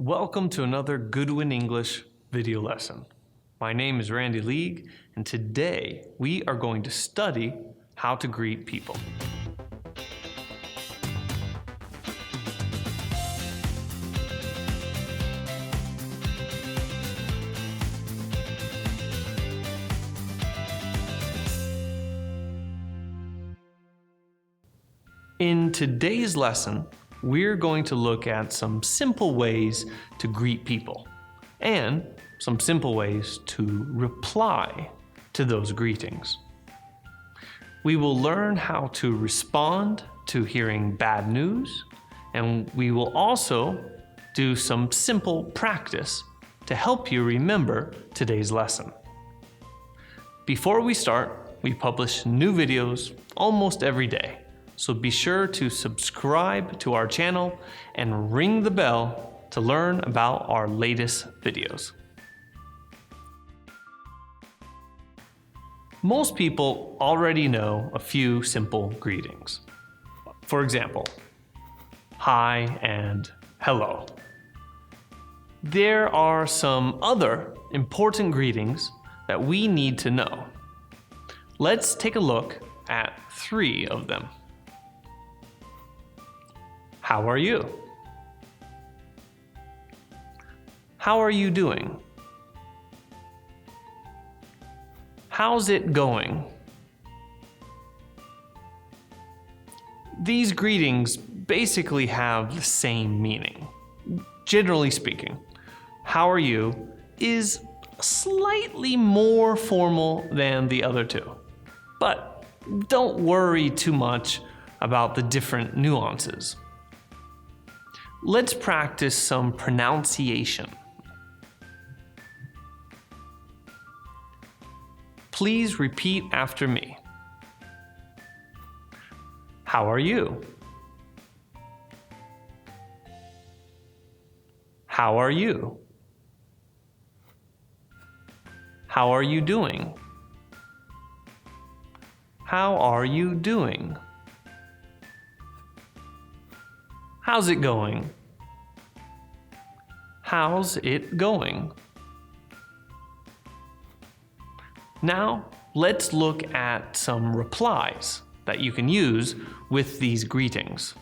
Welcome to another Goodwin English video lesson. My name is Randy League, and today we are going to study how to greet people. In today's lesson, we're going to look at some simple ways to greet people and some simple ways to reply to those greetings. We will learn how to respond to hearing bad news, and we will also do some simple practice to help you remember today's lesson. Before we start, we publish new videos almost every day. So be sure to subscribe to our channel and ring the bell to learn about our latest videos. Most people already know a few simple greetings. For example, hi and hello. There are some other important greetings that we need to know. Let's take a look at 3 of them. How are you? How are you doing? How's it going? These greetings basically have the same meaning. Generally speaking, how are you is slightly more formal than the other 2. But don't worry too much about the different nuances. Let's practice some pronunciation. Please repeat after me. How are you? How are you? How are you doing? How are you doing? How's it going? How's it going? Now, let's look at some replies that you can use with these greetings.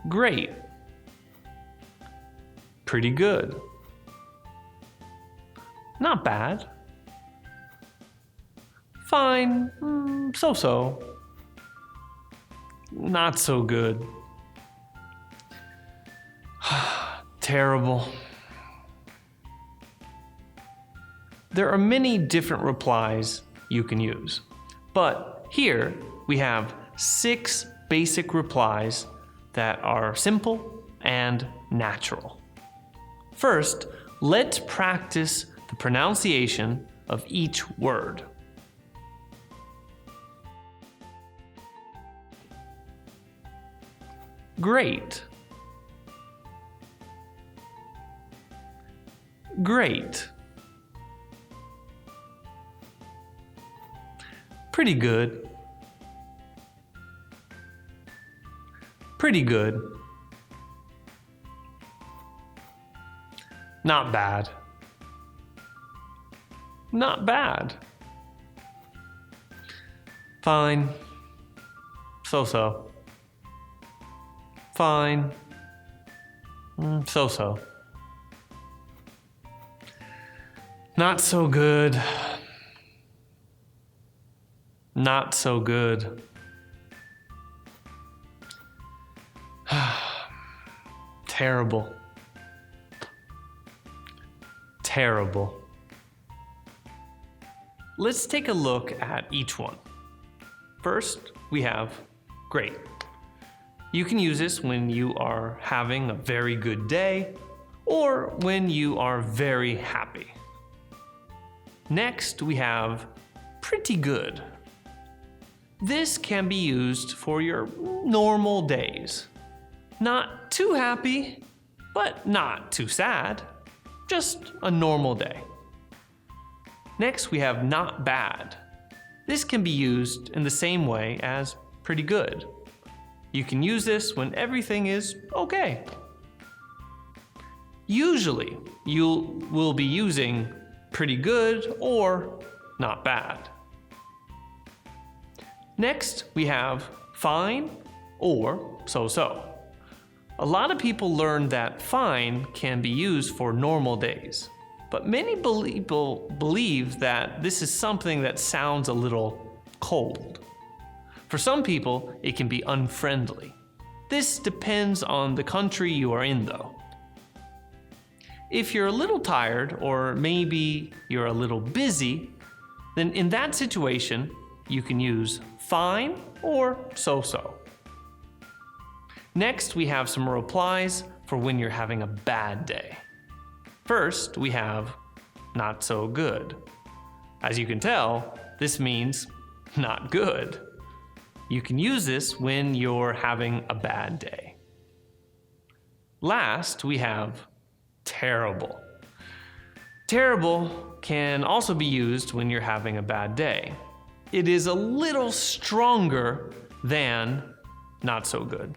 Great. Pretty good. Not bad. Fine. So-so. Not so good. Terrible. There are many different replies you can use, but here we have 6 basic replies that are simple and natural. First, let's practice the pronunciation of each word. Great. Great. Pretty good. Pretty good. Not bad. Not bad. Fine. So-so. Fine. So-so. Not so good. Not so good. Terrible. Terrible. Let's take a look at each one. First, we have great. You can use this when you are having a very good day or when you are very happy. Next, we have pretty good. This can be used for your normal days. Not too happy, but not too sad. Just a normal day. Next, we have not bad. This can be used in the same way as pretty good. You can use this when everything is okay. Usually, you will be using pretty good or not bad. Next, we have fine or so-so. A lot of people learn that fine can be used for normal days, but many people believe that this is something that sounds a little cold. For some people, it can be unfriendly. This depends on the country you are in, though. If you're a little tired, or maybe you're a little busy, then in that situation, you can use fine or so-so. Next, we have some replies for when you're having a bad day. First, we have not so good. As you can tell, this means not good. You can use this when you're having a bad day. Last, we have terrible. Terrible can also be used when you're having a bad day. It is a little stronger than not so good.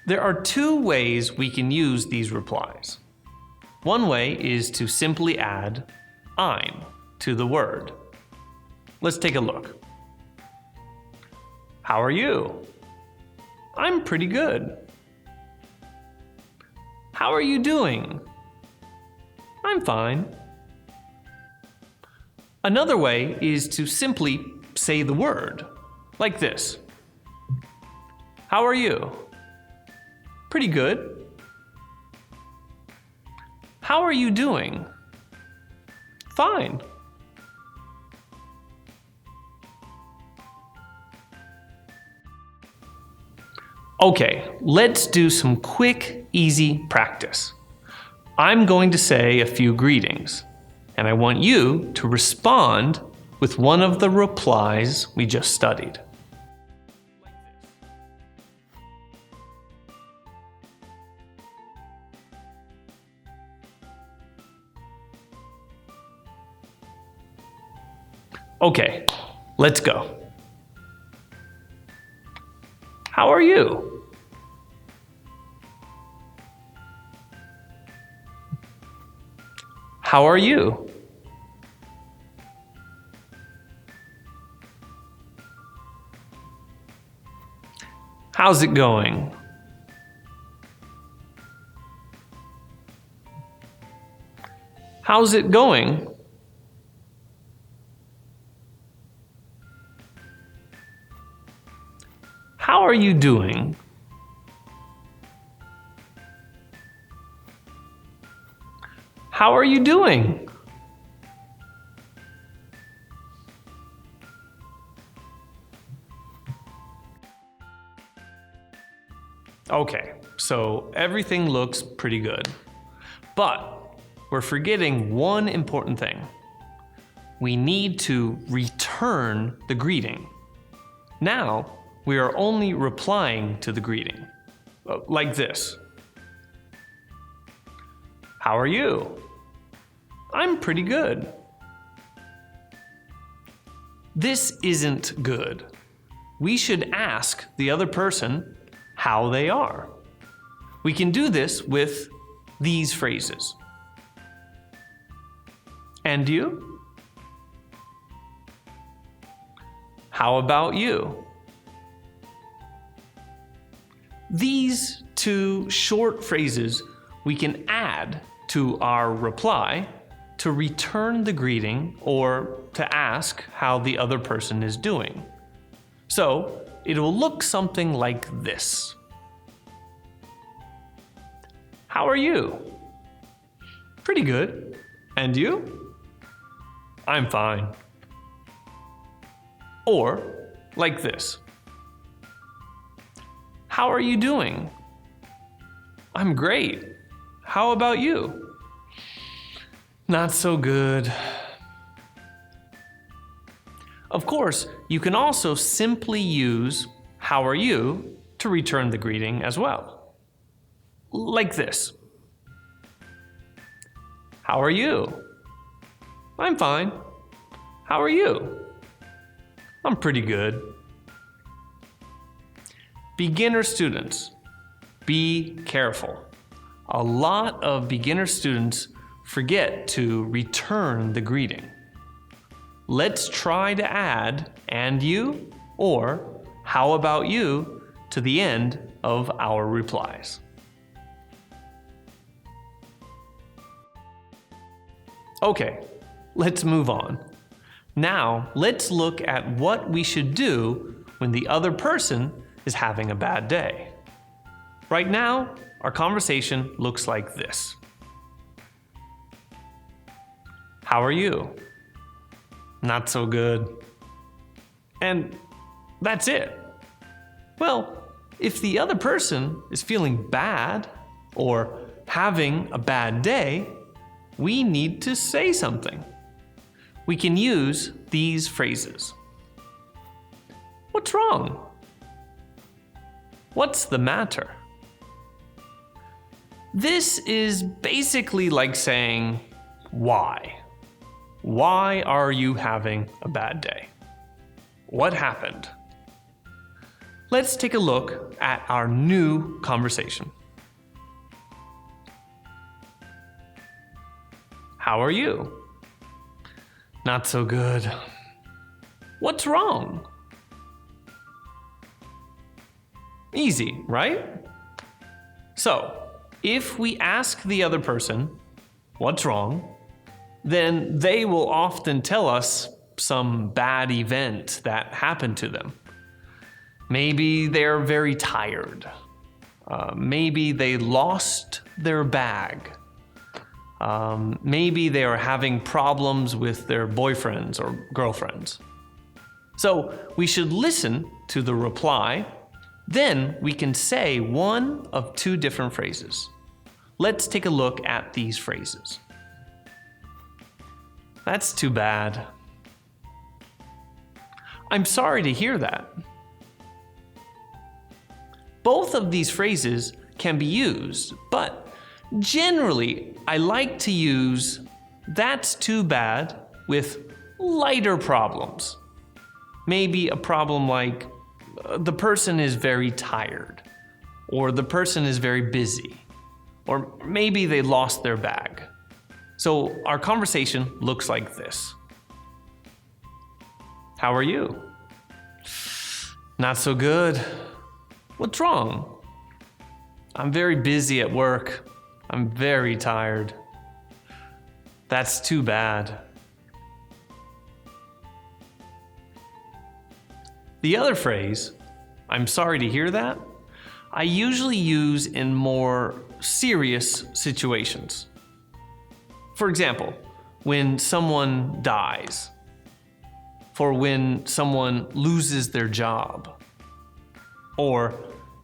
There are two ways we can use these replies. One way is to simply add I'm to the word. Let's take a look. How are you? I'm pretty good. How are you doing? I'm fine. Another way is to simply say the word, like this. How are you? Pretty good. How are you doing? Fine. Okay, let's do some quick, easy practice. I'm going to say a few greetings, and I want you to respond with one of the replies we just studied. Okay, let's go. How are you? How are you? How's it going? How's it going? How are you doing? How are you doing? Okay, so everything looks pretty good. But we're forgetting one important thing. We need to return the greeting. Now, we are only replying to the greeting, like this. How are you? I'm pretty good. This isn't good. We should ask the other person how they are. We can do this with these phrases. And you? How about you? These two short phrases we can add to our reply to return the greeting or to ask how the other person is doing. So it will look something like this. How are you? Pretty good. And you? I'm fine. Or like this. How are you doing? I'm great. How about you? Not so good. Of course, you can also simply use how are you to return the greeting as well. Like this. How are you? I'm fine. How are you? I'm pretty good. Beginner students, be careful. A lot of beginner students forget to return the greeting. Let's try to add "and you" or "how about you" to the end of our replies. Okay, let's move on. Now, let's look at what we should do when the other person is having a bad day. Right now, our conversation looks like this. How are you? Not so good. And that's it. Well, if the other person is feeling bad or having a bad day, we need to say something. We can use these phrases. What's wrong? What's the matter? This is basically like saying, why? Why are you having a bad day? What happened? Let's take a look at our new conversation. How are you? Not so good. What's wrong? Easy, right? So, if we ask the other person, what's wrong? Then they will often tell us some bad event that happened to them. Maybe they're very tired. Maybe they lost their bag. Maybe they are having problems with their boyfriends or girlfriends. So we should listen to the reply. Then we can say one of two different phrases. Let's take a look at these phrases. That's too bad. I'm sorry to hear that. Both of these phrases can be used, but generally I like to use "that's too bad" with lighter problems. Maybe a problem like the person is very tired, or the person is very busy, or maybe they lost their bag. So our conversation looks like this. How are you? Not so good. What's wrong? I'm very busy at work. I'm very tired. That's too bad. The other phrase, I'm sorry to hear that, I usually use in more serious situations. For example, when someone dies, for when someone loses their job, or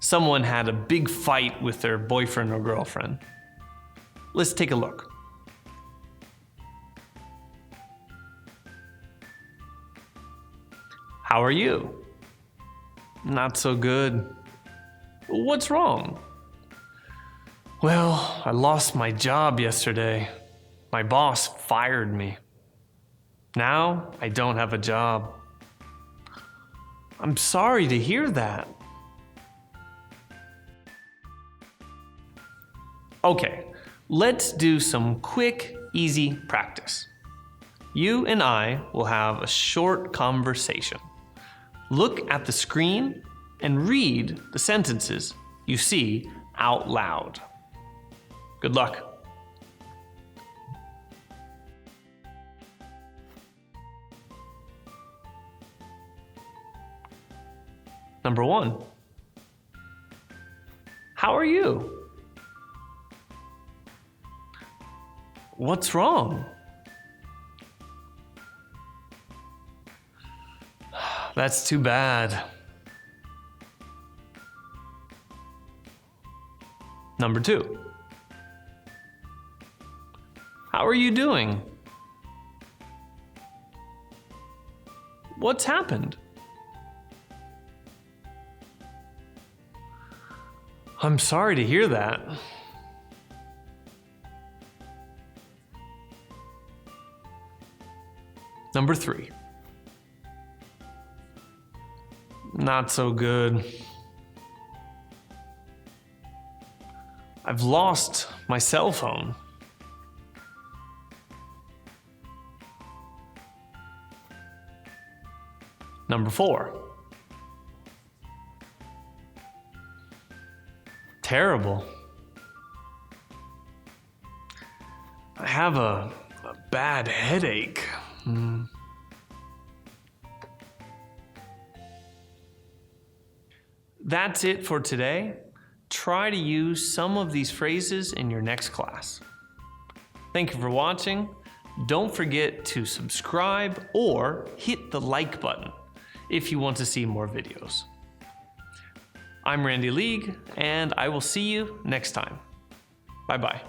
someone had a big fight with their boyfriend or girlfriend. Let's take a look. How are you? Not so good. What's wrong? Well, I lost my job yesterday. My boss fired me. Now I don't have a job. I'm sorry to hear that. Okay, let's do some quick, easy practice. You and I will have a short conversation. Look at the screen and read the sentences you see out loud. Good luck. Number 1. How are you? What's wrong? That's too bad. Number 2. How are you doing? What's happened? I'm sorry to hear that. Number 3. Not so good. I've lost my cell phone. Number 4. Terrible. I have a bad headache. That's it for today. Try to use some of these phrases in your next class. Thank you for watching. Don't forget to subscribe or hit the like button if you want to see more videos. I'm Randy League, and I will see you next time. Bye-bye.